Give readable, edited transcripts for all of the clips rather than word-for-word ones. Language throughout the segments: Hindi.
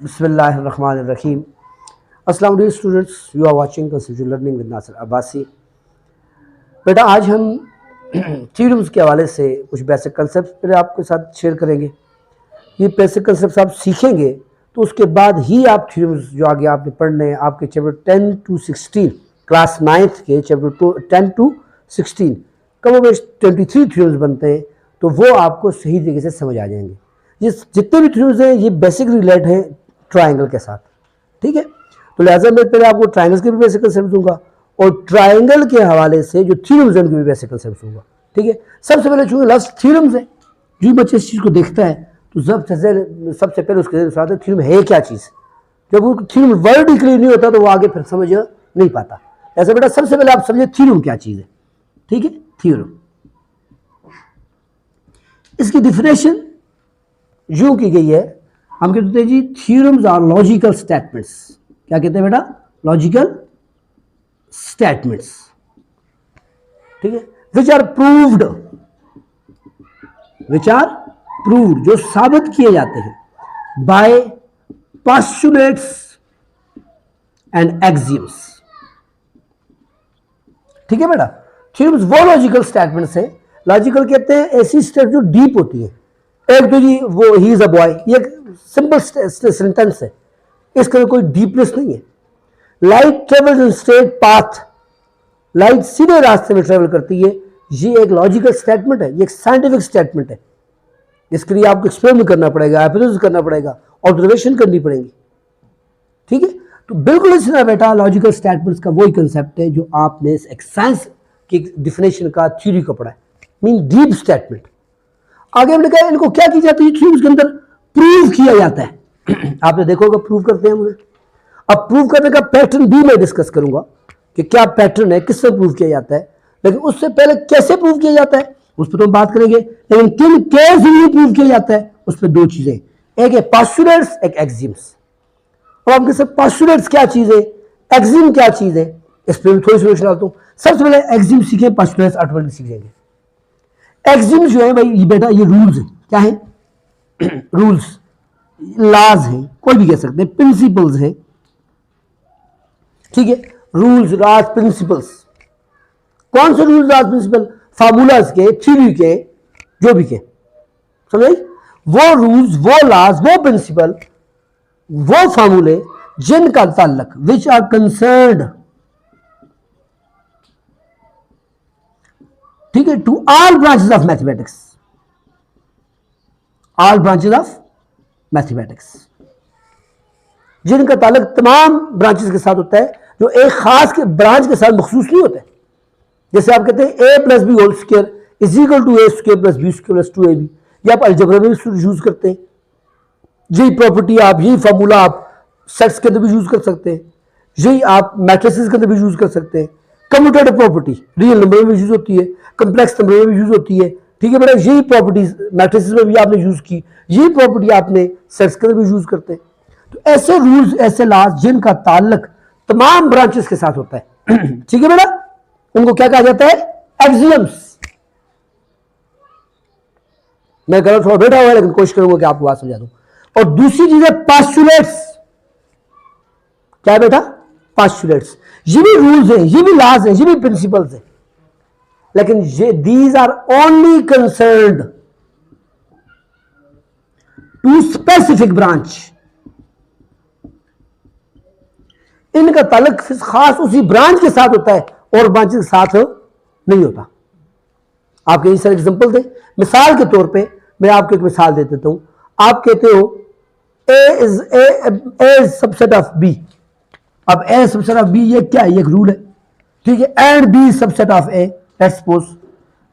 बिस्मिल्लाहिर्रहमानिर्रहीम। अस्सलाम वालेकुम students, you are watching conceptual learning with Nasir Abbasi. बेटा आज हम थ्योरम्स के हवाले से कुछ बेसिक कंसेप्ट पहले आपके साथ शेयर करेंगे। ये बेसिक कंसेप्ट आप सीखेंगे तो उसके बाद ही आप थ्योरम्स जो आगे आपने पढ़ने हैं आपके चैप्टर 10 to 16 क्लास 9th के चैप्टर 10 to 16 कम बेश 23 थ्योरम्स बनते हैं, तो वो आपको सही तरीके से समझ आ जाएंगे। ये जितने भी थ्योरम्स हैं ये बेसिक रिलेट हैं ट्राइंगल के साथ, ठीक है। तो लिहाजा मैं पहले आपको ट्राइंगल्स के भी बेसिक कंसेप्ट दूंगा और ट्राइंगल के हवाले से जो थ्योरम्स हैं उनके भी बेसिक कंसेप्ट दूंगा, ठीक है। सबसे पहले चूंकि लफ्ज़ थ्योरम्स है, जो बच्चे इस चीज़ को देखता है तो सबसे पहले उसके साथ थ्योरम है क्या चीज़। जब वो थ्योरम वर्ड ही क्लियर नहीं होता तो वो आगे फिर समझ नहीं पाता। ऐसा बेटा सबसे पहले आप समझे थ्योरम क्या चीज़ है, ठीक है। थ्योरम, इसकी डिफिनेशन यूं की गई है, हम कहते हैं जी थ्योरम्स आर लॉजिकल स्टेटमेंट्स। क्या कहते हैं बेटा? लॉजिकल स्टेटमेंट्स, ठीक है। विच आर प्रूव्ड, जो साबित किए जाते हैं बाय पोस्टुलेट्स एंड एक्सियम्स, ठीक है बेटा। थ्योरम्स वो लॉजिकल स्टेटमेंट्स है, लॉजिकल कहते हैं ऐसी स्टेट जो डीप होती है। एक तो जी वो ही इज अ बॉय, ये सिंपल सेंटेंस है, इसके अंदर कोई डीपनेस नहीं है। Light travels in straight path, light सीधे रास्ते में ट्रेवल करती है, ये एक लॉजिकल स्टेटमेंट है, ये एक साइंटिफिक स्टेटमेंट है। इसके लिए आपको एक्सपेरिमेंट करना पड़ेगा, हाइपोथेसिस करना पड़ेगा, ऑब्जर्वेशन करनी पड़ेगी, ठीक है। तो बिल्कुल इस तरह बेटा लॉजिकल स्टेटमेंट्स का वही कंसेप्ट है जो आपने एक साइंस की डिफिनेशन का थ्योरी को पढ़ा है, मीन डीप स्टेटमेंट। आगे हमने कहा इनको क्या की जाती है, थ्योरम्स के अंदर प्रूव किया जाता है। आपने देखा होगा प्रूव करते हैं मुझे। अब प्रूव करने का पैटर्न भी मैं डिस्कस करूंगा कि क्या पैटर्न है, किससे प्रूव किया जाता है, लेकिन उससे पहले कैसे प्रूव किया जाता है उस पर तो हम बात करेंगे। लेकिन किन केस में प्रूव किया जाता है उस पर दो चीजें, एक है पोस्टुलेट्स, एक एक्सियम्स। और आपके सब पोस्टुलेट्स क्या चीज है, एक्सियम क्या चीज है, इस पर थोड़ी सोल्यूशन डालता हूं। सबसे पहले एक्सियम सीखे, पोस्टुलेट्स ऑटोमेटिक सीख जाएंगे। एक्सियम्स जो है भाई ये बेटा ये रूल्स है, क्या है? रूल्स, लॉज है, कोई भी कह सकते हैं, प्रिंसिपल्स है, ठीक है। Rules, laws, principles. कौन से रूल्स, लॉज, प्रिंसिपल? फार्मूलाज के, थ्योरी के, जो भी के, समझ? वो रूल्स, वो लॉज, वो प्रिंसिपल, वो फार्मूले जिनका ताल्लुक, विच आर कंसर्न्ड, ठीक है, to all branches of mathematics, all branches of mathematics, जिनका ताल्लुक तमाम ब्रांचेस के साथ होता है, जो एक खास के ब्रांच के साथ मखसूस नहीं होते। जैसे आप कहते हैं a plus B whole square is equal to a square plus B square plus 2ab, ये आप अलजेब्रा में भी यूज करते हैं। यही प्रॉपर्टी आप, यही फार्मूला आप सेट्स के अंदर भी यूज कर सकते हैं, यही आप मैट्रिसेस के अंदर भी यूज कर सकते हैं। कम्यूटेटिव प्रॉपर्टी रियल नंबर में भी यूज होती है, कम्प्लेक्स नंबर में भी यूज होती है, ठीक है बेटा। यही प्रॉपर्टीज मैट्रिसेस में भी आपने यूज की, यही प्रॉपर्टी आपने सेट्स के अंदर भी यूज करते हैं। तो ऐसे रूल्स, ऐसे लॉज जिनका ताल्लुक तमाम ब्रांचेस के साथ होता है, ठीक है बेटा, उनको क्या कहा जाता है? एक्सियम्स। मैं कह रहा हूं थोड़ा बैठा हुआ है लेकिन कोशिश करूंगा कि आपको बात समझा दूं। और दूसरी चीज है पोस्टुलेट्स। क्या है बेटा? पोस्टुलेट्स। ये भी रूल्स हैं, ये भी लॉज हैं, ये भी प्रिंसिपल्स हैं, लेकिन ये these are only concerned to specific branch. इनका ताल्लुक खास उसी ब्रांच के साथ होता है और ब्रांच के साथ नहीं होता। आपके ये सारे एग्जांपल थे। मिसाल के तौर पे मैं आपको एक मिसाल दे देता हूं। आप कहते हो A is subset of B। अब A सबसेट ऑफ B ये क्या है? ये एक रूल है, ठीक है। And B subset of A, let's suppose,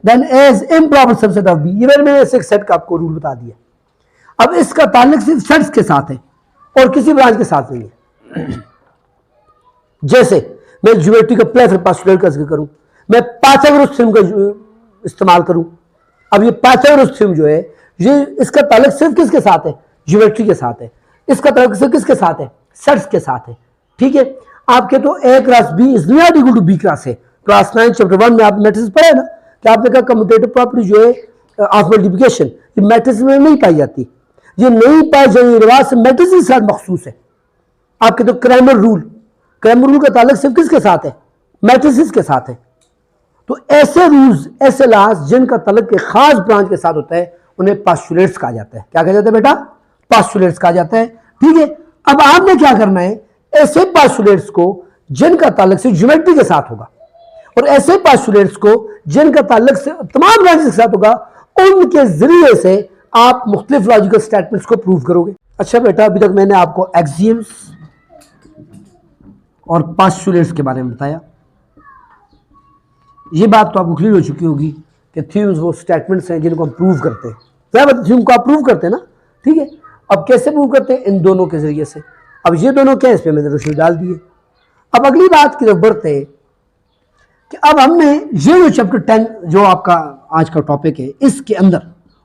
then A is improper subset of B। ये मैंने ऐसे एक सेट का आपको रूल बता दिया। अब इसका ताल्लुक सिर्फ सेट्स के साथ है और किसी ब्रांच के साथ नहीं है। जैसे मैं ज्योमेट्री का प्लेथर पोस्टुलेट का जिक्र करूं, मैं पाइथागोरस थ्योरम का इस्तेमाल करूं। अब ये पाइथागोरस थ्योरम जो है ये इसका ताल्लुक सिर्फ किसके साथ है? ज्योमेट्री के साथ है। इसका ताल्लुक सिर्फ किसके साथ है? सेट्स के साथ है, ठीक है। आपके तो A cross B is not equal to B cross A। Class 9 chapter 1 में आप मैट्रिक्स पढ़े ना, कि आपने कहा कम्यूटेटिव प्रॉपर्टी जो है ऑफ मल्टीप्लिकेशन, ये मैट्रिक्स में नहीं पाई जाती। ये नहीं पाए जाने रिवाज से मैट्रिक्स के साथ मखसूस है। आपके तो क्रैमर रूल का ताल्लुक सिर्फ किसके साथ है? मैट्रिसेस के साथ है। तो ऐसे रूल्स, ऐसे लॉज जिनका ताल्लुक एक खास ब्रांच के साथ होता है उन्हें पास्चुलेट्स कहा जाता है। क्या कहा जाता है बेटा? पास्चुलेट्स कहा जाता है। ठीक है, अब आपने क्या करना है, ऐसे पास्चुलेट्स को जिनका ताल्लुक से ज्योमेट्री के साथ होगा और ऐसे पास्चुलेट्स को जिनका ताल्लुक से तमाम ब्रांचेस के साथ होगा, उनके जरिए से आप मुख्तलिफ लॉजिकल स्टेटमेंट्स को प्रूव करोगे। अच्छा बेटा, अभी तक मैंने आपको एक्सियम्स और पास्चुलेट्स के बारे में बताया। ये बात तो आपको क्लियर हो चुकी होगी कि थ्योरम्स वो स्टेटमेंट्स हैं जिनको हम प्रूव करते हैं। थ्योरम को आप प्रूव करते हैं ना, ठीक है। अब कैसे प्रूव करते हैं? इन दोनों के जरिए से। अब ये दोनों क्या है, इस पर मैंने रोशनी डाल दी है। अब अगली बात की तरफ बढ़ते हैं कि अब हमने ये जो चैप्टर 10 जो आपका आज का टॉपिक है, इसके अंदर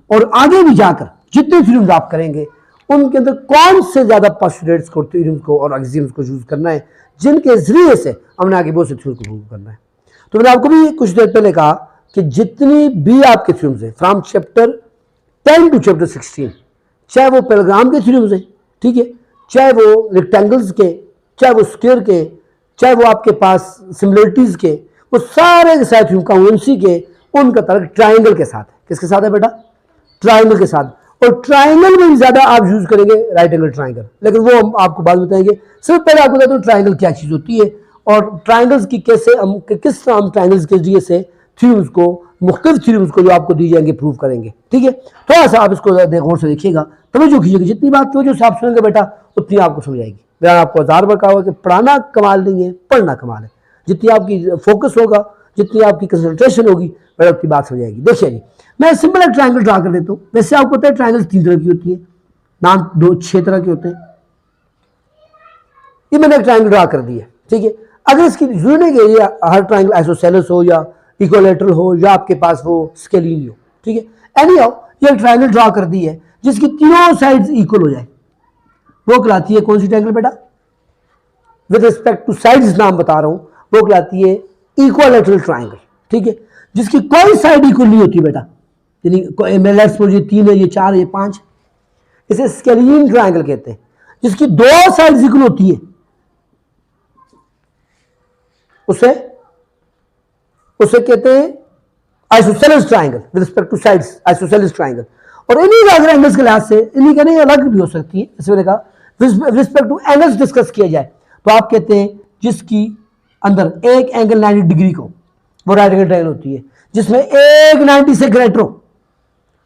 और आगे भी जाकर जितने थ्योरम्स आप करेंगे उनके अंदर कौन से ज्यादा पोस्टुलेट्स को, थ्योरम्स को और एक्सियम्स को यूज करना है, जिनके जरिए से हमने आगे बहुत से थ्योरम को प्रूव करना है। तो मैंने आपको भी कुछ देर पहले कहा कि जितनी भी आपके थ्योरम्स हैं फ्रॉम चैप्टर 10 टू चैप्टर 16, चाहे वो पैराग्राम के थ्योरम्स हैं, ठीक है, चाहे वो रेक्टेंगल्स के, चाहे वो स्क्वायर के, चाहे वो आपके पास सिमिलरिटीज के, वो सारे के साथ कांग्रुएंसी के, उनका ताल्लुक ट्राइंगल के साथ है। किसके साथ है बेटा? ट्राइंगल के साथ। और ट्राइंगल में भी ज्यादा आप यूज करेंगे राइट एंगल ट्राइंगल, लेकिन वो हम आपको बाद में बताएंगे। सिर्फ पहले आपको बताता हूँ ट्राइंगल क्या चीज होती है और ट्राइंगल्स की कैसे हम किस तरह हम ट्राइंगल्स के जरिए से थ्योरम्स को, मुख्तलिफ थ्योरम्स को जो आपको दी जाएंगे प्रूव करेंगे। ठीक है, थोड़ा सा आप इसको गौर से देखिएगा, तवज्जो कीजिएगा। जितनी बात तवज्जो से आप सुनेंगे बेटा उतनी आपको समझ आएगी। मैंने आपको 1000 बार कहा हुआ कि पढ़ाना कमाल नहीं है, पढ़ना कमाल है। जितनी आपकी फोकस होगा, जितनी आपकी कंसंट्रेशन होगी, बेटा आपकी बात समझ आएगी। देखिए जी, मैं सिंपल एक ट्राइंगल ड्रा कर देता हूँ। वैसे आपको पता है ट्राइंगल 3 तरह की होती है, नाम 6 तरह के होते हैं। ये मैंने एक ट्राइंगल ड्रा कर दिया, ठीक है। अगर इसकी जरूरत नहीं कि ये हर ट्राइंगल आइसोसेलेस हो या इक्विलैटरल हो या आपके पास वो स्केलिन हो, ठीक है। एनी हाउ ये ट्राइंगल ड्रा कर दी है जिसकी तीनों साइड्स इक्वल हो जाए, वो कहलाती है कौन सी ट्राइंगल बेटा? विद रिस्पेक्ट टू साइड्स नाम बता रहा हूं, वो कहलाती है इक्विलैटरल ट्राइंगल, ठीक है। जिसकी कोई साइड इक्वल नहीं होती बेटा, यानी लेट्स सपोज ये 3 है, ये 4 है, ये 5, इसे स्केलिन ट्राइंगल कहते हैं। जिसकी 2 साइड्स इक्वल होती है उसे कहते हैं isosceles triangle with respect two sides, isosceles triangle. और इन्हीं अगर एंगल्स के लिहाज से इन्हीं का नहीं अलग भी हो सकती है, इसमें कहा with respect two angles discuss किया जाए तो आप कहते हैं जिसकी अंदर एक एंगल 90 डिग्री को, वो राइट एंगल ट्राइंगल होती है। जिसमें एक 90 से ग्रेटर हो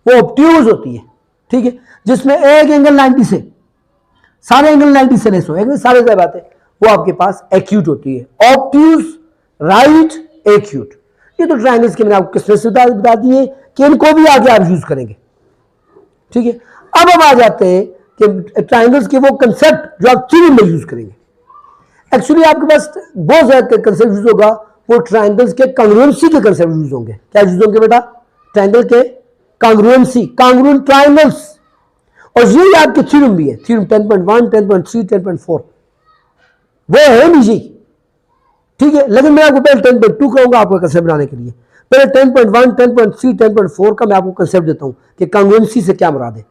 वो ऑब्ट्यूज होती है, ठीक है। जिसमें एक एंगल 90 से, सारे एंगल 90 से लेस हो, एक सारे से बात है, वो आपके पास एक्यूट होती है। Obtuse, right, acute. ये तो ट्राइंगल्स के मैंने आपको किसने बता दिए कि इनको भी आगे आप यूज करेंगे, ठीक है। अब हम आ जाते हैं कि ट्राइंगल्स के वो कंसेप्ट जो आप थ्योरम में यूज करेंगे। एक्चुअली आपके पास बहुत ज्यादा कंसेप्ट यूज होगा, वो ट्राइंगल्स के कांग्रुएंसी के कंसेप्ट यूज होंगे। क्या यूज होंगे बेटा? ट्राइंगल के कांग्रुएंसी, कांग्रुएंट ट्राइंगल्स। और ये आपके थ्योरम भी है, थ्योरम 10.1, 10.3, 10.4 वो है नहीं जी, ठीक है। लेकिन मैं आपको पहले 10.2 कहूंगा आपको कंसेप्ट बनाने के लिए। पहले 10.1, 10.3, 10.4 का मैं आपको कंसेप्ट देता हूं कि कांग्रुएंसी से क्या मुराद है।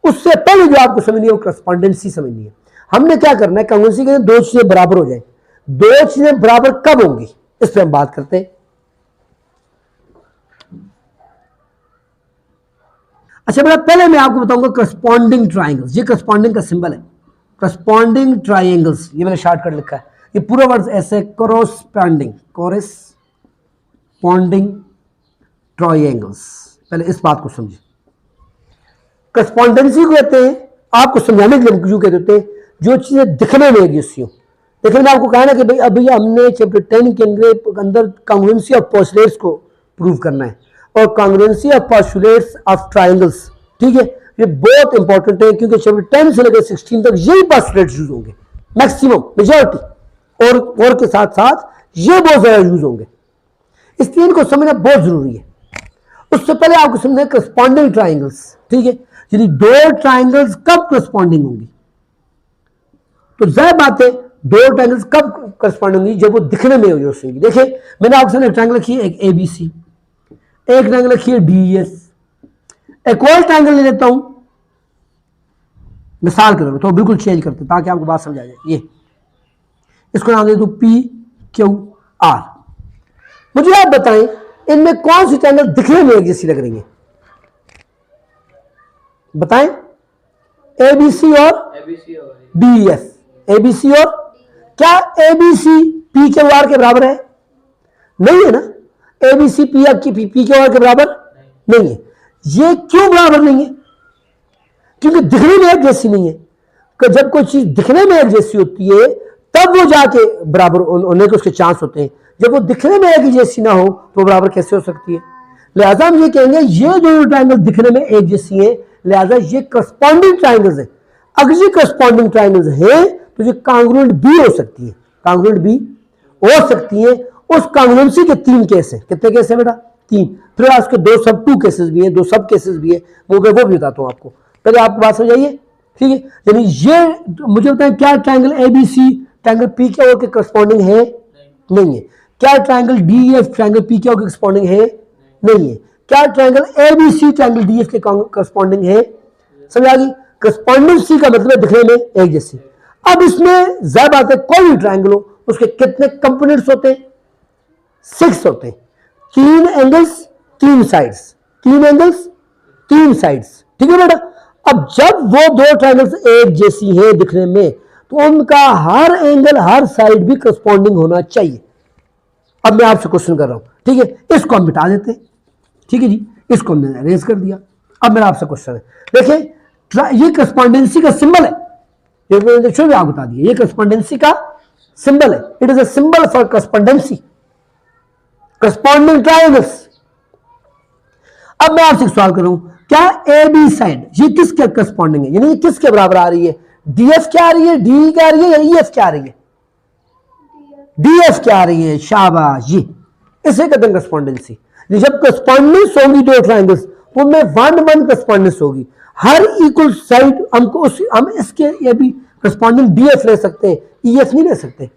उससे पहले जो आपको समझनी है वो करस्पॉन्डेंसी समझनी है। हमने क्या करना है, कांग्रुएंसी के 2 चीजें बराबर हो जाए। 2 चीजें बराबर कब होंगी, इस पर हम बात करते हैं। अच्छा बेटा, पहले मैं आपको बताऊंगा करस्पॉन्डिंग ट्राइंगल्स। ये करस्पॉन्डिंग का सिंबल है, करस्पॉन्डिंग ट्राइंगल्स, ये मैंने शॉर्टकट लिखा है। ये पूरा वर्ड ऐसे कोरोस्पॉन्डिंग ट्राइंगल्स। पहले इस बात को समझिए। करस्पॉन्डेंसी को कहते हैं, आपको समझाने के लिए क्यों कहते हैं, जो चीजें दिखने में एक जैसी हो। लेकिन मैंने आपको कहा ना कि भाई अभी हमने चैप्टर 10 के अंदर कांग्रुएंसी ऑफ पोस्टुलेट्स को प्रूव करना है और कांग्रुएंसी ऑफ पोस्टुलेट्स ऑफ ट्राइंगल्स, ठीक है। ये बहुत इंपॉर्टेंट है क्योंकि चैप्टर 10 से लेकर 16 तक यही पोस्टुलेट्स यूज होंगे, मैक्सिमम मेजॉरिटी, और के साथ साथ ये बहुत ज्यादा यूज होंगे, इसलिए इनको समझना बहुत जरूरी है। उससे पहले आपको समझना है करस्पॉन्डिंग ट्राइंगल्स, ठीक है। यानी 2 ट्राइंगल्स कब करस्पॉन्डिंग होंगी, तो जाहिर बात है 2 ट्राइंगल्स कब करस्पॉन्डिंग होंगी, जब वो दिखने में होंगी। देखिए मैंने आपके सामने एक ट्राइंगल रखी है, एक ABC, एक ट्राइंगल रखी है DES, एक और ट्राइंगल ले लेता हूं मिसाल के तौर पर तो बिल्कुल चेंज करते ताकि आपको बात समझ आ जाए। ये इसको नाम दे दो पी क्यू आर। मुझे आप बताएं इनमें कौन सी ट्रायंगल दिखने में एक जैसी लग रही है? बताएं। एबीसी और डीएफ, एबीसी और क्या एबीसी पी क्यू आर के बराबर है? नहीं है ना। एबीसी पी क्यू आर के बराबर नहीं है। ये क्यों बराबर नहीं है? क्योंकि दिखने में एक जैसी नहीं है। जब कोई चीज दिखने में एक जैसी होती है तब वो जाके बराबर होने के उसके चांस होते हैं। जब वो दिखने में एक जैसी ना हो तो बराबर कैसे हो सकती है? लिहाजा हम ये कहेंगे ये दोनों ट्रायंगल दिखने में एक जैसी है, लिहाजा ये करस्पॉन्डिंग ट्रायंगल्स है। अगर ये करस्पॉन्डिंग ट्रायंगल्स है तो ये कांग्रुएंट भी हो सकती है, कांग्रुएंट भी हो सकती है। उस कांग्रुएंसी के 3 केस है। कितने केस है बेटा? 3। फिर उसके 2 सब 2 केसेस भी है, 2 सब केसेस भी है, वो भी बताता हूं आपको। पहले आपको बात समझाइए, ठीक है? यानी ये मुझे बताएं क्या triangle ABC triangle P Q R के करस्पॉन्डिंग है? नहीं है। क्या triangle DF triangle P Q R के करस्पॉन्डिंग है? नहीं है। क्या ट्रायंगल एबीसी ट्रायंगल डीएफ के करस्पॉन्डिंग है? समझ आ गई? करस्पॉन्डेंसी का मतलब दिखने में एक जैसी। अब इसमें जाहिर बात है कोई भी ट्रायंगल हो उसके कितने कंपोनेंट्स होते हैं? 6 होते हैं। 3 एंगल्स 3 साइड्स, 3 एंगल्स 3 साइड्स, ठीक है बेटा? अब जब वो 2 ट्रायंगल्स एक जैसी हैं दिखने में तो उनका हर एंगल हर साइड भी करस्पॉन्डिंग होना चाहिए। अब मैं आपसे क्वेश्चन कर रहा हूं, ठीक है? इसको हम मिटा देते हैं, ठीक है जी? इसको हमने अरेंज कर दिया। अब मेरा आपसे क्वेश्चन है, देखिए ये करस्पॉन्डेंसी का सिंबल है, ये भी आप बता दिए, ये करस्पॉन्डेंसी का सिंबल है। It is a symbol for correspondence, corresponding triangles. अब मैं आपसे सवाल कर रहा हूं, क्या ए बी साइड ये किसके करस्पॉन्डिंग है? यानी ये किसके बराबर आ रही है? डीएफ क्या आ रही है, डी क्या आ रही है, या ईएफ क्या आ रही है? डीएफ क्या आ रही है? शाबाश, ये इसे कहते हैं करस्पॉन्डेंसी। जब करस्पॉन्डेंस होगी 2 ट्रायंगल्स तो उनमें 1-1 करस्पॉन्डेंस होगी, हर इक्वल साइड हमको हम इसके ये भी करस्पॉन्डिंग डीएफ ले सकते हैं, ईएफ नहीं ले सकते।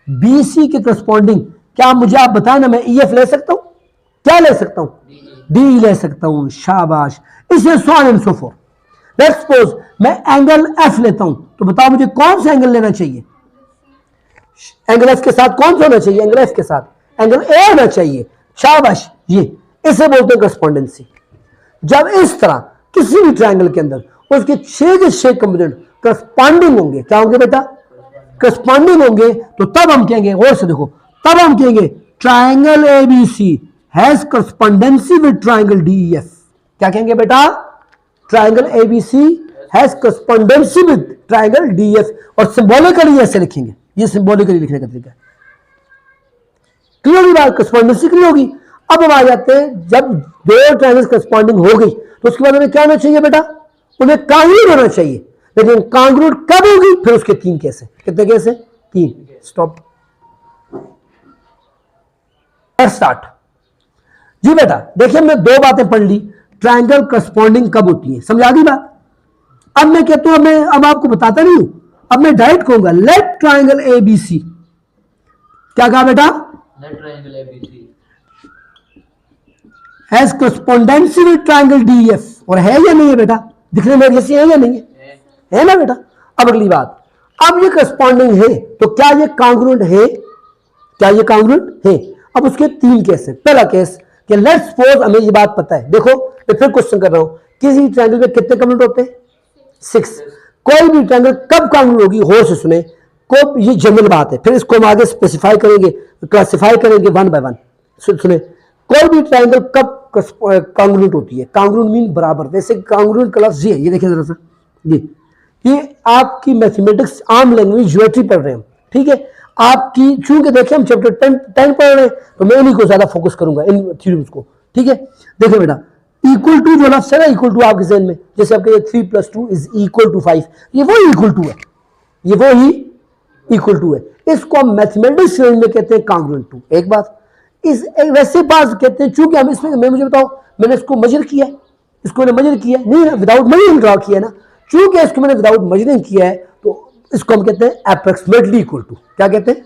बीसी के करस्पॉन्डिंग क्या मुझे आप बताएं ना, मैं ईएफ ले सकता हूं? क्या ले सकता हूं? डी ले सकता हूं। शाबाश। इसे so on and so fourth. Let's suppose मैं एंगल एफ लेता हूं तो बताओ मुझे कौन सा एंगल लेना चाहिए? एंगल एफ के साथ कौन सा होना चाहिए? एंगल एफ के साथ एंगल ए होना चाहिए। शाबाश, ये इसे बोलते हैं करस्पॉन्डेंसी। जब इस तरह किसी भी ट्रायंगल के अंदर उसके 6 के 6 कंपोनेंट करस्पॉन्डिंग होंगे, क्या होंगे बेटा? करस्पॉन्डिंग होंगे, तो तब हम कहेंगे, और से देखो, तब हम कहेंगे triangle ABC has correspondence with triangle DEF. क्या कहेंगे बेटा? Triangle ABC has correspondence with triangle DEF. और सिंबॉलिकली ऐसे लिखेंगे, ये सिंबॉलिकली लिखने का तरीका है। क्लियर होगी बात? करस्पॉन्डेंसी क्लियर होगी। अब हम आ जाते हैं, जब 2 ट्रायंगल्स करस्पॉन्डिंग हो गई तो उसके बाद उन्हें क्या होना चाहिए बेटा? उन्हें कांग्रुएंट होना चाहिए। लेकिन कांग्रुएंट कब होगी? फिर उसके 3 केस है। कितने केस है? 3। Stop, start. जी बेटा देखिए, हमने 2 बातें पढ़ ली। ट्रायंगल करस्पॉन्डिंग कब होती है, समझ आ गई बात? अब मैं कहता हूं, मैं अब आपको बताता नहीं हूं, अब मैं डायरेक्ट कहूंगा लेट ट्रायंगल एबीसी। क्या कहा बेटा? Let triangle ABC has correspondence with triangle DF. और है या नहीं है बेटा? दिखने में जैसी है या नहीं है? है ना बेटा? अब अगली बात, अब ये करस्पॉन्डिंग है तो क्या ये कांग्रुएंट है? क्या ये कांग्रुएंट है? अब उसके 3 केस है। पहला केस कि लेट्स सपोज हमें ये बात पता है, देखो मैं फिर क्वेश्चन कर रहा हूं, किसी ट्रायंगल में कितने कंपोनेंट होते हैं? 6। कोई भी ट्रायंगल कब कांग्रुएंट होगी, होश से सुने, को ये जनरल बात है, फिर इसको हम आगे स्पेसिफाई करेंगे, क्लासिफाई करेंगे 1 बाय 1। सुने, कोई भी ट्रायंगल कब कांग्रुएंट होती है? कांग्रुएंट मीन बराबर। वैसे कांग्रुएंट का लफ्ज ये देखिए जरा सा, ये आपकी मैथमेटिक्स आम लैंग्वेज ज्योमेट्री पढ़ रहे हैं, ठीक है? आपकी चूंकि देखिए हम चैप्टर 10 पढ़ रहे हैं तो मैं इन्हीं को ज्यादा फोकस करूंगा, इन थ्योरम्स को, ठीक है? देखिए बेटा, इक्वल टू जो लफ्ज है ना, इक्वल टू आपके जहन में, जैसे आपके 3 + 2 इज इक्वल टू 5, ये वो इक्वल टू है, ये वो ही इक्वल टू है। इसको हम मैथमेटिक्स रेंज में कहते हैं कांग्रुएंट टू। एक बात, इस वैसे बात कहते हैं, चूंकि हम इसमें, मैं मुझे बताओ, मैंने इसको मेजर किया है, इसको मैंने मेजर किया नहीं ना, विदाउट मेजरिंग ड्रॉ किया ना, चूंकि इसको मैंने विदाउट मेजरिंग किया है तो इसको हम कहते हैं अप्रोक्सीमेटली इक्वल टू। क्या कहते हैं?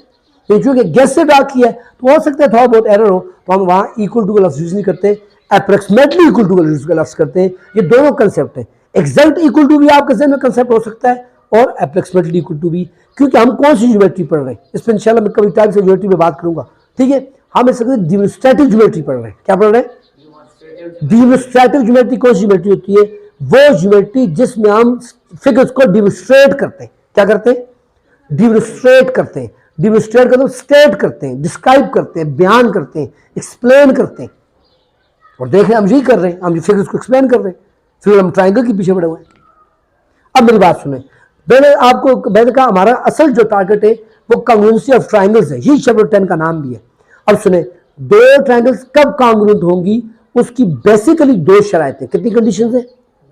ये चूंकि गेस से ड्रॉ किया है तो हो सकता है थोड़ा बहुत एरर हो, तो हम वहां इक्वल टू का लफ्ज यूज नहीं करते, अप्रोक्सीमेटली इक्वल टू का लफ्ज करते हैं। ये दोनों कंसेप्ट है, एग्जैक्ट इक्वल टू भी आपके जहन में कंसेप्ट हो सकता है और अप्रोक्सीमेटली इक्वल टू भी, क्योंकि हम कौन सी ज्योमेट्री पढ़ रहे हैं, इसमें इंशाल्लाह मैं कभी टाइम से ज्योमेट्री में बात करूंगा, ठीक है। हम इस डेमोन्स्ट्रेटिव ज्योमेट्री पढ़ रहे हैं। क्या पढ़ रहे हैं? डेमोन्स्ट्रेटिव ज्योमेट्री कौन सी ज्योमेट्री होती है? वो ज्योमेट्री जिसमें हम फिगर्स को डेमोन्स्ट्रेट करते हैं। क्या करते हैं? डेमोन्स्ट्रेट करते हैं। डेमोन्स्ट्रेट का मतलब स्टेट करते हैं, डिस्क्राइब करते हैं, बयान करते हैं, एक्सप्लेन करते हैं। और देख रहे हैं हम यही कर रहे हैं, हम फिगर्स को एक्सप्लेन कर रहे हैं, फिर हम ट्राइंगल के पीछे पड़े हुए हैं। अब मेरी बात सुने, मैंने कहा हमारा असल जो टारगेट है वो कांग्रुएंसी ऑफ ट्राइंगल्स है, यही चैप्टर 10 का नाम भी है। अब सुने, दो ट्राइंगल्स कब कांग्रुएंट होंगी, उसकी बेसिकली दो शरायतें। कितनी कंडीशन है?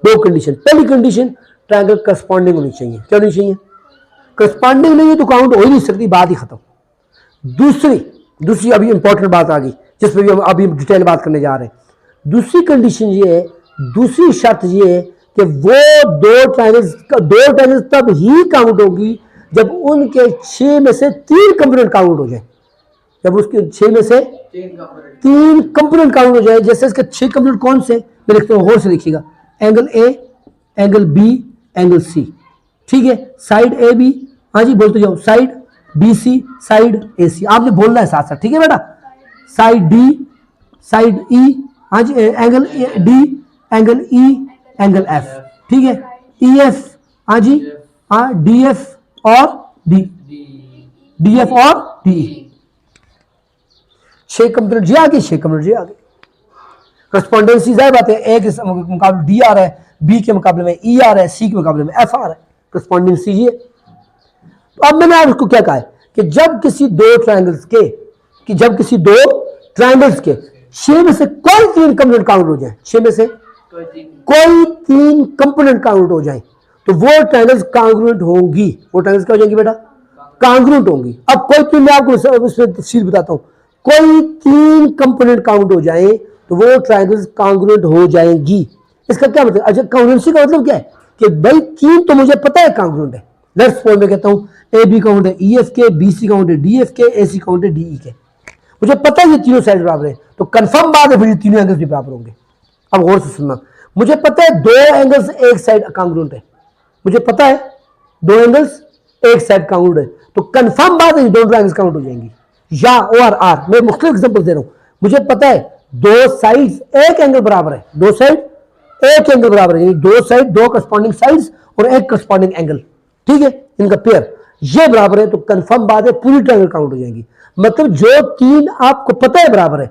दो कंडीशन। पहली कंडीशन, ट्राइंगल करस्पॉन्डिंग होनी चाहिए। क्या होनी चाहिए? करस्पॉन्डिंग नहीं है तो काउंट हो ही नहीं सकती, बात ही खत्म। दूसरी अभी इंपॉर्टेंट बात आ गई जिसमें भी हम अभी डिटेल बात करने जा रहे हैं। दूसरी कंडीशन ये है, दूसरी शर्त ये है कि वो दो ट्रायंगल्स तब ही काउंट होगी जब उनके 6 में से 3 कंपोनेंट काउंट हो जाए। जब उसके 6 में से 3 कंपोनेंट काउंट हो जाए। जैसे इसके 6 कंपोनेंट कौन से, मैं लिखता हूँ, और से लिखिएगा। Angle A, angle B, angle C, ठीक है। साइड ए बी, हाँ जी बोलते जाओ, side B C, side A C, आपने बोलना है साथ साथ, ठीक है बेटा। साइड डी, साइड ई, हाँ जी, angle D, angle E, angle F, ठीक है। ई एफ, हाँ जी, हाँ डी एफ और डी एफ और डी। 6 कंपोनेंट जी आ गए, 6 कंपोनेंट जी आ गए। करस्पॉन्डेंसी जाहिर बात है, ए के मुकाबले डी आ रहा है, बी के मुकाबले में ई आ रहा है, सी के मुकाबले में एफ आ रहा है, करस्पॉन्डेंसी ये। तो अब मैंने आपको क्या कहा है कि जब किसी दो ट्रायंगल्स के 6 में से कोई 3 कंपोनेंट काउंट हो जाए, 6 में से कोई 3 कंपोनेंट काउंट हो जाए, तो वो ट्रायंगल्स कांग्रुएंट होंगी। वो ट्रायंगल्स क्या हो जाएंगी बेटा? कांग्रुएंट होंगी। अब कोई 3, मैं आपको इसमें तफसील बताता हूं, कोई 3 कंपोनेंट काउंट हो जाए तो वो ट्रायंगल्स कांग्रुएंट हो जाएंगी। इसका क्या मतलब? अच्छा, कांग्रुएंसी का मतलब क्या है कि भाई 3 तो मुझे पता है कांग्रुएंट है। लेट्स सपोज मैं कहता हूं ए बी काउंट है ई एफ के, बी सी काउंट है डी एफ के, ए सी काउंट है डी ई के। मुझे पता है ये तीनों साइड बराबर है, तो कंफर्म बात है फिर ये तीनों एंगल्स भी बराबर होंगे। अब गौर से सुनना, मुझे पता है 2 एंगल्स एक साइड कांग्रुएंट है, मुझे पता है 2 एंगल्स एक साइड काउंट है, तो कंफर्म बात है दोनों एंगल्स काउंट हो जाएंगी। या और आर, मैं मुख्तलिफ एग्जांपल दे रहा हूं। मुझे पता है 2 साइड्स एक एंगल बराबर है, 2 साइड एक एंगल बराबर है, यानी 2 साइड 2 करस्पॉन्डिंग साइड्स और एक करस्पॉन्डिंग एंगल, ठीक है, इनका पेयर ये बराबर है, तो कंफर्म बात है पूरी ट्रायंगल काउंट हो जाएंगी। मतलब जो 3 आपको पता है बराबर है,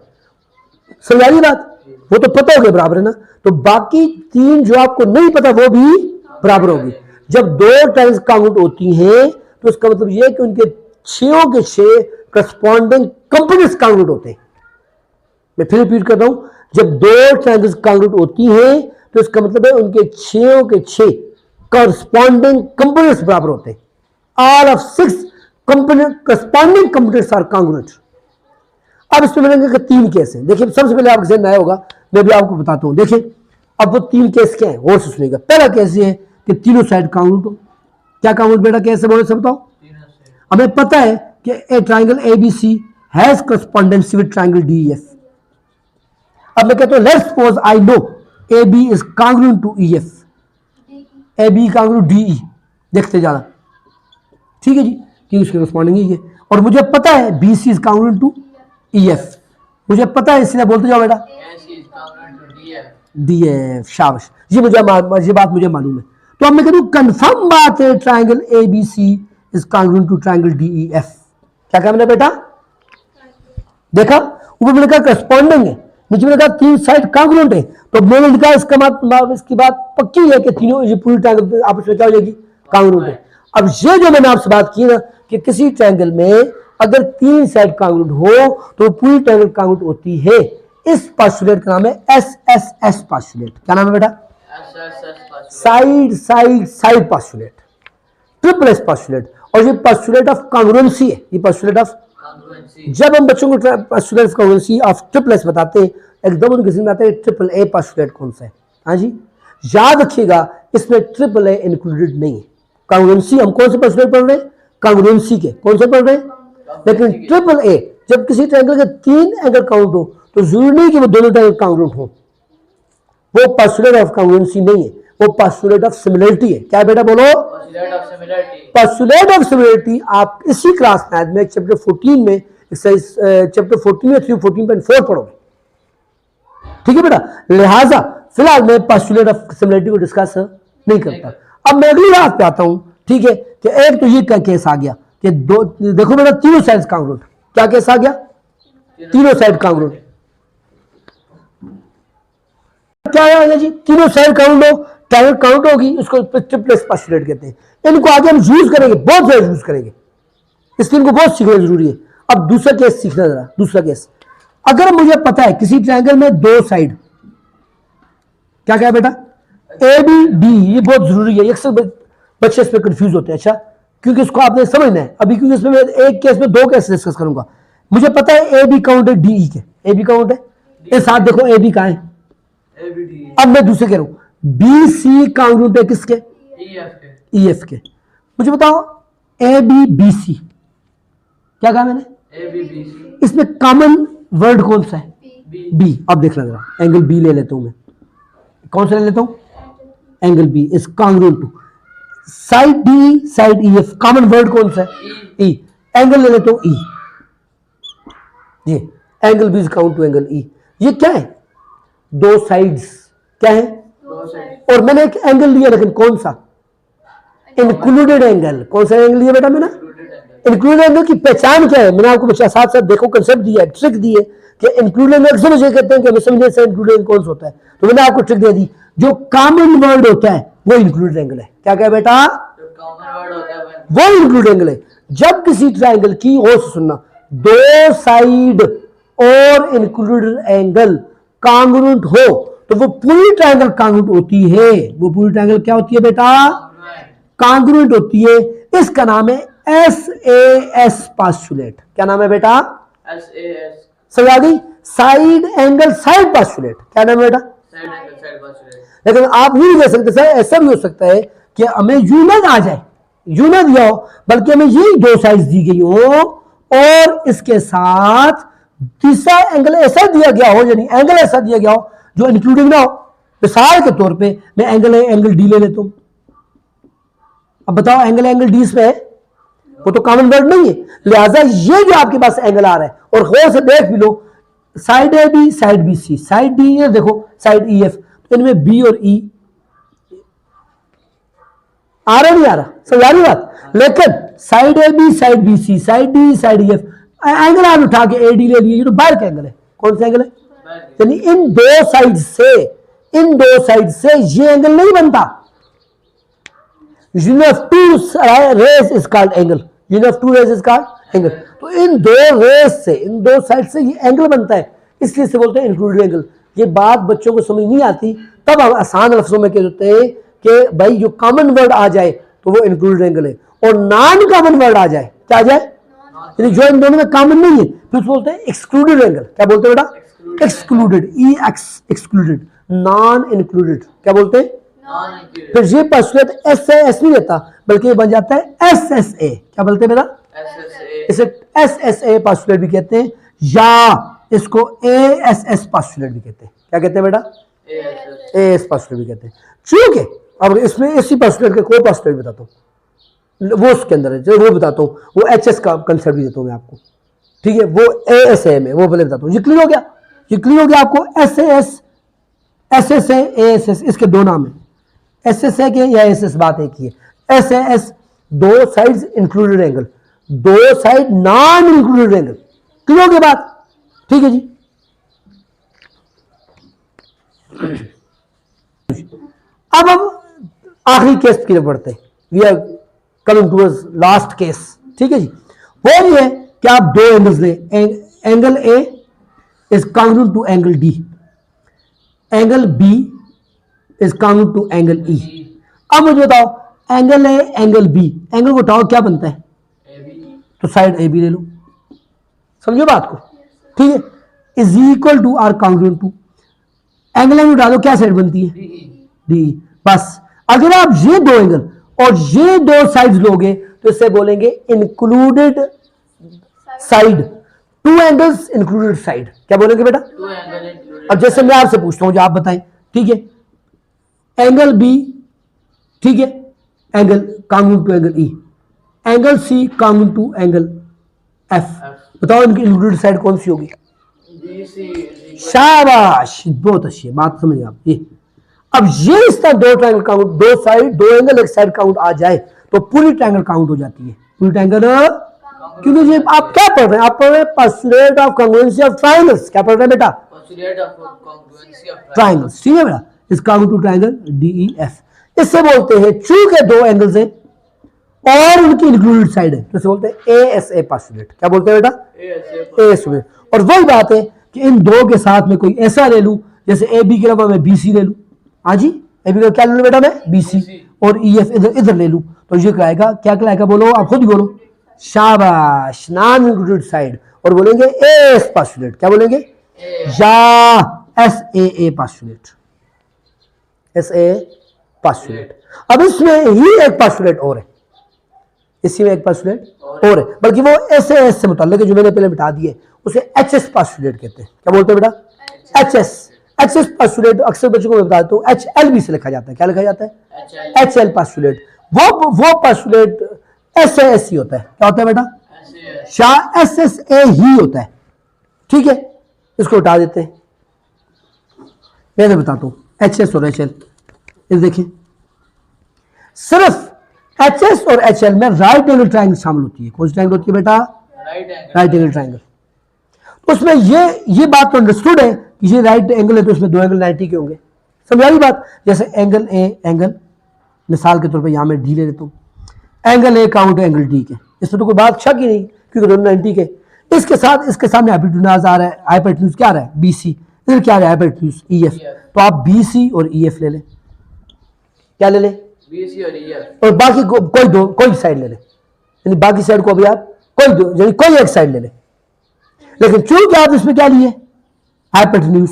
समझ आई बात, वो तो पता हो गया बराबर है ना, तो बाकी 3 जो आपको नहीं पता वो भी बराबर होगी। जब 2 ट्रायंगल्स काउंट होती हैं तो इसका मतलब यह है कि उनके 6 के 6 करस्पॉन्डिंग कंपोनेंट्स काउंट होते हैं। मैं फिर रिपीट कर रहा हूं, जब 2 ट्रायंगल्स काउंट होती हैं तो इसका मतलब है उनके 6 के 6 करस्पॉन्डिंग कंपोनेंट्स बराबर होते हैं। All of 6 corresponding components are congruent। अब इसमें मिलेंगे कि 3 केस हैं। देखिए सबसे पहले आपके जहन में आया होगा, मैं भी आपको बताता हूं। देखिए अब वो 3 केस क्या है, और से सुनिएगा। पहला केस ये है कि तीनों साइड काउंट हो। क्या काउंट बेटा, कैसे बोले सब बताओ। हमें पता है कि a triangle ABC has correspondence with triangle DEF। अब मैं कहता हूं let's suppose I know AB is congruent to EF, AB congruent DE। देखते जाना, ठीक है जी, कि उसके करस्पॉन्डिंग ही है। और मुझे पता है BC is congruent to EF, मुझे पता है, इसलिए बोलते जाओ बेटा DF। शाबाश, ये बात मुझे मालूम है। तो अब मैं कहूं कंफर्म बात है triangle ABC is congruent to triangle DEF। क्या कहा मैंने बेटा? देखा, ऊपर मैंने कहा करस्पॉन्डिंग है, नीचे मैंने कहा 3 साइड कांग्रुएंट है, तो मैंने लिखा इसकी बात पक्की है कि तीनों ये पूरी ट्राइंगल आपस में क्या हो जाएगी, कांग्रुएंट है। अब ये जो मैंने आपसे बात की ना कि किसी ट्रायंगल में अगर 3 साइड काउंट हो तो पूरी ट्रायंगल काउंट होती है। इस पोस्टुलेट का नाम है SSS पोस्टुलेट। क्या नाम है बेटा? Side side side postulate, triple S postulate. और ये पोस्टुलेट ऑफ कांग्रुएंसी है, ये पोस्टुलेट ऑफ जब हम बच्चों को postulate of congruency of triple S बताते हैं, एकदम उनके समझ में आता है ट्रिपल A पोस्टुलेट कौन सा है। हाँ जी, याद रखिएगा इसमें ट्रिपल A इंक्लूडेड नहीं है। कांग्रुएंसी हम कौन से पोस्टुलेट पढ़ रहे हैं? कांग्रुएंसी के कौन से पढ़ रहे हैं? लेकिन ट्रिपल A जब किसी ट्रायंगल के 3 एंगल काउंट हो तो जरूरी नहीं कि वो दोनों ट्रायंगल कांग्रुएंट हो, वो पोस्टुलेट ऑफ कांग्रुएंसी नहीं है। वो पोस्टुलेट ऑफ सिमिलरिटी है। क्या बेटा बोलो? पोस्टुलेट ऑफ सिमिलरिटी आप इसी क्लास मैथ में चैप्टर 14 में चैप्टर 14 में 314.4 पढ़ोगे। ठीक है बेटा, लिहाजा फिलहाल मैं पोस्टुलेट ऑफ सिमिलरिटी को डिस्कस नहीं करता। अब मैं अगली बात पे आता हूं, ठीक है, कि एक तो ये केस आ गया कि दो, देखो बेटा, तीनों साइड कांग्रुएंट। क्या केस आ गया? तीनों साइड कांग्रुएंट। क्या आएगा जी? तीनों साइड काउंट हो, ट्रायंगल काउंट होगी, इसको ट्रिपलेट पोस्टुलेट कहते हैं। इनको आगे हम यूज करेंगे, बहुत ज्यादा यूज करेंगे, इसलिए इनको बहुत सीखना जरूरी है। अब दूसरा केस सीखना जरा। दूसरा केस, अगर मुझे पता है किसी ट्रायंगल में दो साइड, क्या क्या है बेटा? ए बी डी, ये बहुत जरूरी है, अक्सर बच्चे इस पर कंफ्यूज होते हैं। अच्छा, क्योंकि इसको आपने समझना है अभी, क्योंकि इसमें मैं एक केस में दो केस डिस्कस करूंगा। मुझे पता है ए बी काउंट है, डी ई के, ए बी काउंट है, इस साथ देखो ए बी कहां है। अब मैं दूसरे कह रहा हूं बी सी काउंट है किसके? ई एफ के। मुझे बताओ ए बी बी सी, क्या कहा मैंने? A B B C. इसमें कॉमन वर्ड कौन सा है? बी। अब देख जरा, एंगल बी ले लेता हूं मैं। कौन सा ले लेता हूं? Angle B is congruent to side D side E F. Common word कौन सा है? ई। एंगल ले लेता हूं ई, ये angle B is count to angle E. ये क्या है? दो साइड्स। क्या है? और मैंने एक एंगल लिया, लेकिन कौन सा? Included angle. कौन सा एंगल लिया बेटा मैंने? इंक्लूडेड एंगल की पहचान क्या है? मैंने आपको बच्चा साथ साथ देखो कंसेप्ट दिया है, ट्रिक दी है कि इंक्लूडेड एंगल अक्सर मुझे कहते हैं कि हमें समझने से इंक्लूडेड एंगल कौन सा होता है, तो मैंने आपको ट्रिक दे दी। जो कॉमन वर्ड होता है वो इंक्लूडेड एंगल है। क्या क्या बेटा? वो इंक्लूडेड एंगल है। जब किसी ट्रायंगल की, और सुनना, दो साइड और इंक्लूडेड एंगल कांग्रुएंट हो तो वो पूरी ट्रायंगल कांग्रुएंट होती है। वो पूरी ट्रायंगल क्या होती है बेटा? कांग्रुएंट होती है। इसका नाम है SAS पोस्टुलेट। क्या नाम है बेटा? SAS। समझा गई? Side angle side postulate. क्या नाम है बेटा? Side angle side postulate. लेकिन आप ये नहीं कह सकते सर, ऐसा भी हो सकता है कि हमें यू ना आ जाए, यू ना दिया हो, बल्कि हमें यही दो साइड्स दी गई हो और इसके साथ तीसरा एंगल ऐसा दिया गया हो, यानी एंगल ऐसा दिया गया हो जो इंक्लूडिंग ना हो। मिसाल के तौर पे मैं एंगल डी ले लेता हूं। अब बताओ एंगल डी इसमें है, वो तो कॉमन वर्ड नहीं है, लिहाजा ये जो आपके पास एंगल आ रहा है, और गौर से देख भी लो, side A B side B C, side D ये देखो, साइड ई एफ, तो इनमें बी और ई आ रहा नहीं आ रहा? समझ आ रही बात? लेकिन side A B side B C, side D side E F, angle आप उठा के ए डी ले लिए, ये तो बाहर का एंगल है। कौन सा एंगल है? यानी इन दो साइड से ये एंगल नहीं बनता। Union of two rays is called angle. Union of two rays is called angle. तो इन दो रेस से, इन दो साइड से ये एंगल बनता है, इसलिए से बोलते हैं इंक्लूडेड एंगल। ये बात बच्चों को समझ नहीं आती, तब हम आसान लफ्जों में कह देते हैं कि भाई जो कॉमन वर्ड आ जाए तो वो इंक्लूडेड एंगल है, और नॉन कॉमन वर्ड आ जाए, क्या आ जाए? यानी जो इन दोनों में कॉमन नहीं है, फिर बोलते हैं एक्सक्लूडेड एंगल। क्या बोलते हैं बेटा? एक्सक्लूडेड, ई एक्स, एक्सक्लूडेड, नॉन इंक्लूडेड। क्या बोलते हैं? फिर ये पोस्टुलेट SAS नहीं रहता, बल्कि ये बन जाता है SSA। क्या बोलते हैं बेटा? इसे SSA पोस्टुलेट भी कहते हैं, या इसको ASS पोस्टुलेट भी कहते हैं। क्या कहते हैं बेटा? AS पोस्टुलेट भी कहते हैं। ठीक है, अब इसमें इसी पोस्टुलेट के कोई पोस्टुलेट बताता हूँ, वो उसके अंदर है, जो वो बताता हूँ, वो HS का कंसेप्ट भी देता हूँ मैं आपको। ठीक है, वो ASA में, वो पहले बताता हूँ। ये क्लियर हो गया? ये क्लियर हो गया आपको? SAS, SSA, ASS, इसके दो नाम है। SSA के या SS बात एक ही है। SAS दो साइड्स इंक्लूडेड एंगल, दो side non included angle. Clear हो गया बात? ठीक है जी। अब हम आखिरी केस की तरफ बढ़ते हैं। We are coming towards last case. ठीक है जी। वो ये है कि आप दो एंगल्स लें, angle A is congruent to angle D, angle B is congruent to angle E। अब मुझे बताओ angle A angle B, angle को उठाओ, क्या बनता है? तो साइड AB ले लो। समझो बात को? ठीक है, is equal to or congruent to angle उठा दो, क्या साइड बनती है? D। बस अगर आप ये दो एंगल और ये दो साइड्स लोगे तो इसे बोलेंगे included side. Two angles included side. क्या बोलेंगे बेटा? अब जैसे मैं आपसे पूछता हूं, जो आप बताएं। ठीक है, एंगल बी, ठीक है, angle congruent to angle E, angle C congruent to angle F. बताओ इनकी इंक्लूडेड साइड कौन सी होगी? शाबाश, बहुत अच्छी है, बात समझ आप। ये अब ये इस तरह दो ट्रायंगल काउंट, दो साइड, दो एंगल एक साइड काउंट आ जाए तो पूरी ट्रायंगल काउंट हो जाती है, पूरी ट्रायंगल। क्योंकि ये आप क्या पढ़ रहे हैं? आप पढ़ रहे हैं postulate of congruency of triangles. क्या पढ़ रहे हैं बेटा? ट्रायंगल्स, ठीक है बेटा। इस काउंट टू ट्रायंगल DEF। इससे बोलते हैं चूंकि दो एंगल्स हैं और उनकी इंक्लूडेड साइड है तो इसे बोलते हैं ASA पोस्टुलेट। क्या बोलते हैं बेटा? ASA। और वही बात है कि इन दो के साथ में कोई ऐसा ले लूं जैसे AB के अलावा मैं BC ले लूं। हाँ जी, AB का क्या ले लूं बेटा? मैं BC और EF इधर ले लूं तो ये कहलाएगा, क्या कहलाएगा? बोलो, आप खुद बोलो। शाबाश, नॉन इंक्लूडेड साइड। और बोलेंगे AS पोस्टुलेट। क्या बोलेंगे? या SAA पोस्टुलेट, SAA पोस्टुलेट। अब इसमें ही एक पोस्टुलेट और है, इसी में एक पोस्टुलेट और है, बल्कि वो SAS से मुताल्लिक है जो मैंने पहले बता दिए, उसे HS पोस्टुलेट कहते हैं। क्या बोलते हैं बेटा? HS पोस्टुलेट अक्सर बच्चों को मैं बताता हूँ HL भी से लिखा जाता है। क्या लिखा जाता है? HL postulate. वो पोस्टुलेट SAS ही होता है। क्या होता है बेटा? SSA ही होता है, ठीक है। इसको हटा देते हैं, मैं बताता हूँ HS और HL। ये देखिए, सिर्फ HS और HL में राइट एंगल ट्रायंगल शामिल होती है। कौन सी ट्रायंगल होती है बेटा? Right angle triangle. तो उसमें ये बात तो अंडरस्टूड है कि ये राइट एंगल है तो उसमें दो एंगल 90 के होंगे। समझ आई बात? जैसे एंगल A, एंगल मिसाल के तौर पे यहां मैं D ले लेता हूँ, एंगल A काउंट है एंगल D के, इसमें तो कोई बात शक ही नहीं क्योंकि दोनों 90 के। इसके साथ इसके सामने हाइपोटेन्यूज आ रहा है, हाइपोटेन्यूज क्या आ रहा है? BC, इधर क्या आ रहा है? Hypotenuse EF। तो आप BC और EF ले लें। क्या ले लें? BC और EF। और बाकी कोई साइड ले लें, यानी बाकी साइड को अभी आप कोई एक साइड ले लें। लेकिन चूंकि आप इसमें क्या लिए? हाइपोटेन्यूज।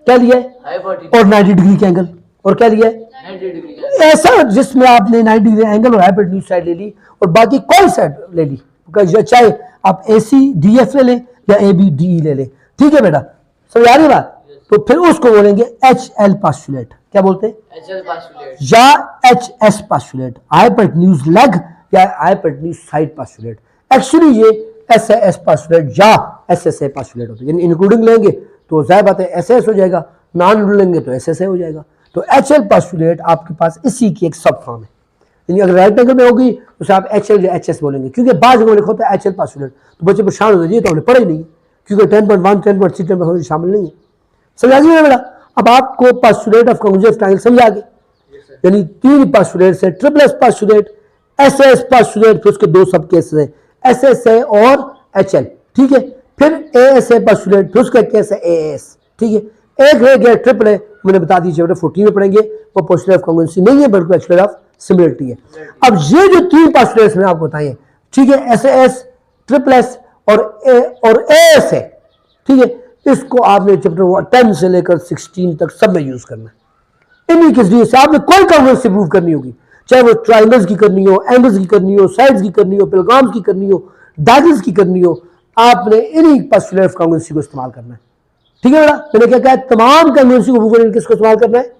क्या लिए? और 90 डिग्री के एंगल। और क्या लिया? 90 डिग्री। ऐसा जिसमें आपने 90 डिग्री एंगल और हाइपोटेन्यूज साइड ले ली और बाकी कोई साइड ले ली, चाहे आप AC DF ले लें या AB DE ले लें, ठीक है बेटा? समझ आ रही बात? तो फिर उसको बोलेंगे HL पोस्टुलेट। क्या बोलते हैं? HL पोस्टुलेट या HS पोस्टुलेट, हाइपोटेन्यूज लेग या हाइपोटेन्यूज साइड पोस्टुलेट। एक्चुअली ये SAS पोस्टुलेट या SSA पोस्टुलेट होता है, यानी इंक्लूडिंग लेंगे तो जाहिर बात है SS हो जाएगा, नॉन इंक्लूडिंग लेंगे तो SSA हो जाएगा। तो HL पोस्टुलेट आपके पास इसी की एक सब फॉर्म है, यानी अगर राइट एंगल में होगी तो आप HL या HS बोलेंगे। क्योंकि बाद में लिखा होता है HL पोस्टुलेट तो बच्चे परेशान हो जाइए, तो हमने पढ़ा ही नहीं, क्योंकि 10.1, 10.3, 10.4 शामिल नहीं है। समझ आ गया बेटा? अब आपको पोस्टुलेट ऑफ कांग्रुएंस ट्रायंगल समझ आ गए, यानी तीन पोस्टुलेट है, ट्रिपलेट पोस्टुलेट, SS पोस्टुलेट, फिर उसके दो सब केसेस है SSA और HL, ठीक है। फिर ASA पोस्टुलेट, फिर उसका केस है AS, ठीक है। एक रह गया ट्रिपल है, मैंने बता दीजिए 14 में पढ़ेंगे, वो पोस्टुलेट ऑफ कांग्रुएंसी नहीं है बल्कि पोस्टुलेट ऑफ सिमिलरिटी है। अब ये जो तीन पोस्टुलेट्स मैंने आपको बताए, ठीक है, SAS, ट्रिपलेस और ASA, ठीक है, इसको आपने चैप्टर 10 से लेकर 16 तक सब में यूज करना है। इन्हीं के जरिए से आपने कोई कांग्रुएंसी प्रूव करनी होगी, चाहे वो ट्रायंगल्स की करनी हो, एंगल्स की करनी हो, साइड्स की करनी हो, पेलग्राम्स की करनी हो, डायगोनल्स की करनी हो, आपने इन्हीं पोस्टुलेट ऑफ कांग्रुएंसी को इस्तेमाल करना है, ठीक है बेटा? मैंने क्या कहा? तमाम कांग्रुएंसी को प्रूव करने किसको इस्तेमाल करना है?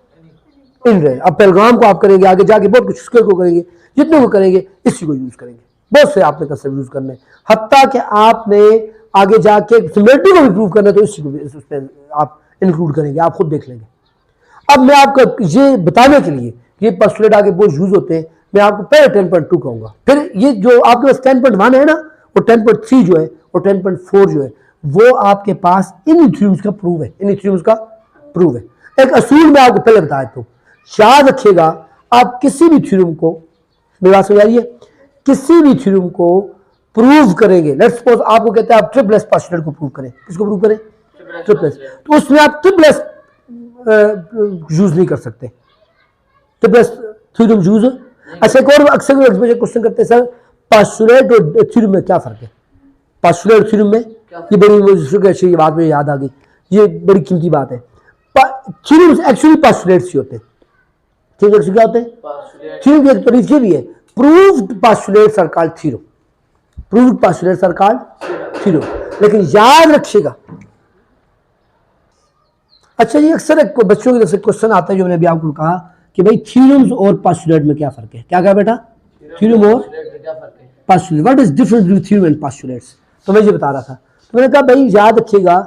इन रहे। अब पेलग्राम को आप करेंगे, आगे जाके बहुत कुछ उसके को करेंगे, जितने को करेंगे इसी को यूज करेंगे, बहुत से आपने कंसेप्ट यूज करने, हत्ता कि आपने आगे जाके सिमिलरिटी को भी प्रूव करना है तो इसी को भी उसमें आप इंक्लूड करेंगे, आप खुद देख लेंगे। अब मैं आपको ये बताने के लिए ये पोस्टुलेट आगे बहुत यूज होते हैं, मैं आपको पहले 10.2 कहूंगा, फिर ये जो आपके पास 10.1 है ना, वो 10.3 जो है और 10.4 जो है वो आपके पास इन थ्योरम्स का प्रूव है, इन थ्योरम्स का प्रूव है। एक असूल में आपको पहले बताया तो याद रखिएगा, आप किसी भी थ्योरम को, मेरी बात समझ आ रही है, किसी भी थ्योरम को प्रूव करेंगे, लेट्स सपोज आपको कहते हैं आप ट्रिपलेस पोस्टुलेट को प्रूव करें, किसको प्रूव करें? ट्रिपलेस। तो उसमें आप ट्रिपलेस यूज नहीं कर सकते, ट्रिपलेस थ्योरम यूज। अच्छा, एक और अक्सर मुझे क्वेश्चन करते हैं, सर पोस्टुलेट और थ्योरम में क्या फर्क है? पोस्टुलेट थ्योरम में ये बड़ी अच्छी बात मुझे याद आ गई, ये बड़ी कीमती बात है। थ्योरम्स एक्चुअली पोस्टुलेट्स ही होते हैं, ठीक है? क्या होते हैं? थ्योरम की एक तारीफ ये भी है, proved postulates are called theorem, proved postulates are called theorem. लेकिन याद रखिएगा, अच्छा जी, अक्सर एक बच्चों की तरफ से क्वेश्चन आता है जो मैंने अभी आपको कहा कि भाई थ्योरम्स और पोस्टुलेट में क्या फर्क है? क्या कहा बेटा? थ्योरम और postulate, what is difference between theorem and postulates? तो मैं ये बता रहा था, तो मैंने कहा भाई याद रखिएगा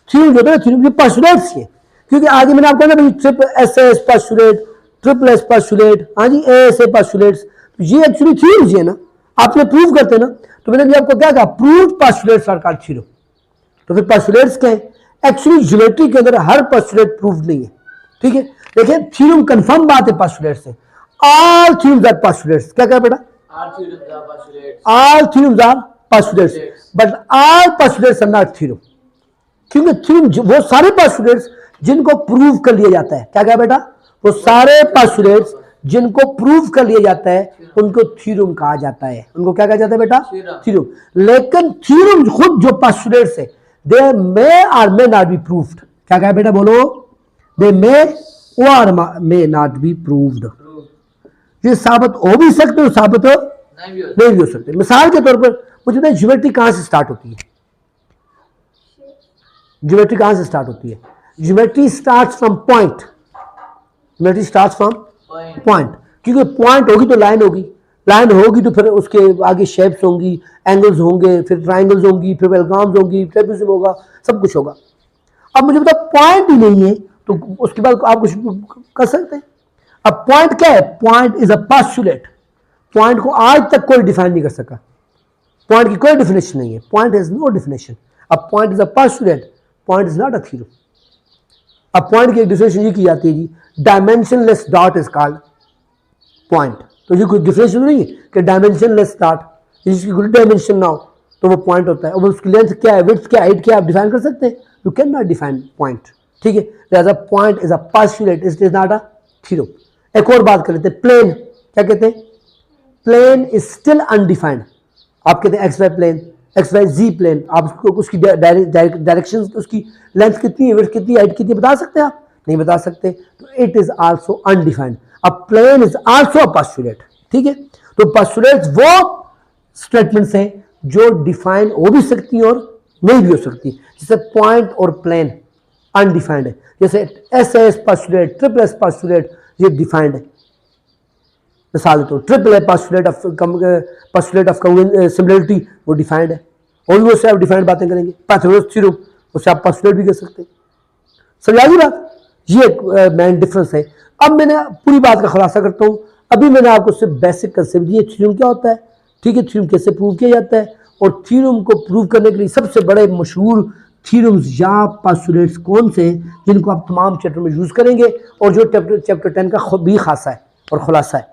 थ्योरम जो है थ्योरम, ये पोस्टुलेट्स है, क्योंकि आगे मैंने आपको ना भाई triple S S postulate, triple S postulate, हाँ जी ए एस ए पोस्टुलेट्स, तो ये एक्चुअली थ्योरम्स है ना, आपने प्रूव करते ना। तो मैंने भी आपको क्या कहा, proved postulates are called theorem. तो फिर पोस्टुलेट्स क्या है? एक्चुअली ज्योमेट्री के अंदर हर पोस्टुलेट प्रूव नहीं है, ठीक है। देखिए थ्योरम कंफर्म बात है पोस्टुलेट से, ऑल थ्योरम्स आर पोस्टुलेट्स। क्या बेटा? All theorems are postulates, but all postulates are not theorem, क्योंकि थ्योरम वो सारे पोस्टुलेट्स जिनको प्रूव कर लिया जाता है। क्या बेटा? वो सारे पोस्टुलेट्स जिनको प्रूव कर लिया जाता है उनको थ्योरम कहा जाता है। उनको क्या कहा जाता है बेटा? थ्योरम। लेकिन थ्योरम खुद जो पोस्टुलेट्स है दे मे और मे नॉट बी प्रूव्ड। क्या कहा बेटा? बोलो। दे मे और मे नॉट बी प्रूव्ड। ये साबित हो भी सकते हो, साबित नहीं भी हो सकते। मिसाल के तौर पर मुझे बताइए ज्योमेट्री कहां से स्टार्ट होती है? ज्योमेट्री कहां से स्टार्ट होती है? Geometry starts from point. Geometry starts from point, क्योंकि पॉइंट होगी तो लाइन होगी, लाइन होगी तो फिर उसके आगे शेप्स होंगी, एंगल्स होंगे, फिर ट्राइंगल्स होंगी, फिर पेंटागन्स होंगी, ट्रेपेजियम होगा, सब कुछ होगा। अब मुझे बताओ पॉइंट ही नहीं है तो उसके बाद आप कुछ कर सकते हैं? अब पॉइंट क्या है? Point is a postulate. Point को आज तक कोई डिफाइन नहीं कर सका, पॉइंट की कोई डिफिनेशन नहीं है, पॉइंट इज नो डिफिनेशन। अब point is a postulate, point is not a theorem. अब पॉइंट की एक डिफिनेशन ये की जाती है जी, dimensionless dot is called point. तो ये कोई डिफिनेशन नहीं है कि डायमेंशनलेस डॉट जिसकी कोई डायमेंशन ना हो तो वो पॉइंट होता है। और उसकी लेंथ क्या है, विड्थ क्या है, हाइट क्या है, आप डिफाइन कर सकते हैं? You can not define point, ठीक है। As a point is a postulate, it is not a theorem. एक और बात कर लेते हैं, प्लेन। क्या कहते हैं? Plane is still undefined. आप कहते हैं X Y plane, X Y Z plane, आप उसको उसकी डायरेक्शन, उसकी लेंथ कितनी है, विड्थ कितनी है, हाइट कितनी, बता सकते हैं आप? नहीं बता सकते। तो इट इज आल्सो अनडिफाइंड। अब plane is also a postulate, ठीक है। तो पोस्टुलेट्स वो स्टेटमेंट्स हैं जो डिफाइन हो भी सकती हैं और नहीं भी हो सकती, जैसे पॉइंट और प्लेन अनडिफाइंड है, जैसे S S postulate, triple S postulate, ये डिफाइंड है। मिसाल तो triple A postulate of similarity, वो डिफाइंड है, और भी उससे आप डिफाइंड बातें करेंगे। पाइथागोरस थ्योरम, उससे आप पोस्टुलेट भी कर सकते हैं। समझ आ गई बात? ये मेन डिफरेंस है। अब मैंने पूरी बात का खुलासा करता हूँ। अभी मैंने आपको सिर्फ बेसिक कंसेप्ट दिए, थ्योरम क्या होता है, ठीक है, थ्योरम कैसे प्रूव किया जाता है, और थ्योरम को प्रूव करने के लिए सबसे बड़े मशहूर थ्योरम्स या पोस्टुलेट्स कौन से हैं जिनको आप तमाम चैप्टर में यूज़ करेंगे, और जो चैप्टर 10 का भी खासा है और खुलासा है।